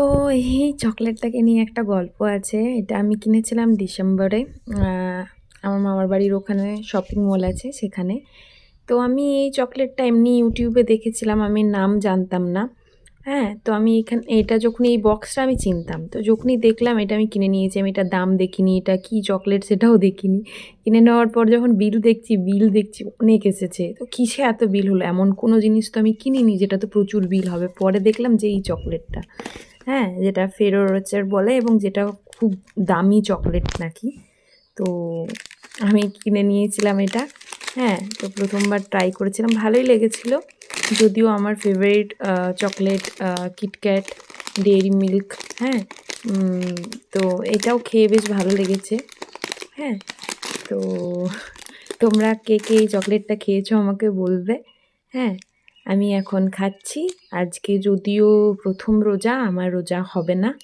তো এই চকলেটটাকে নিয়ে একটা গল্প আছে। এটা আমি কিনেছিলাম ডিসেম্বরে। আ আমার মামার বাড়ির ওখানে শপিং মল আছে সেখানে। তো আমি এই চকলেটটা এমনি ইউটিউবে দেখেছিলাম, আমি নাম জানতাম না। হ্যাঁ? তো আমি এটা যখন এই বক্সটা আমি চিনতাম। তো যখনই দেখলাম এটা আমি কিনে নিয়েছি। আমি এটার দাম দেখিনি, এটা কি চকলেট সেটাও দেখিনি। কিনে নেওয়ার পর যখন বিল দেখছি অনেক এসেছে। তো কিসে এত বিল হলো? এমন কোনো জিনিস তো আমি কিনিনি যেটাতে প্রচুর বিল হবে। পরে দেখলাম যে এই চকলেটটা। হ্যাঁ? যেটা Ferrero Rocher বলে এবং যেটা খুব দামি চকলেট নাকি। তো আমি কিনে নিয়েছিলাম এটা। হ্যাঁ? তো ১ম বার ট্রাই করেছিলাম। ভালোই লেগেছিল। যদিও আমার favourite chocolate KitKat, Dairy Milk, হ্যাঁ? তো এটাও খেয়ে বেশ ভালো লেগেছে। হ্যাঁ? তো তোমরা কে, কে এই চকলেটটা খেয়েছো আমাকে বলবে। হ্যাঁ? আমি এখন খাচ্ছি। আজকে যদিও ১ম রোজা, আমার রোজা হবে না।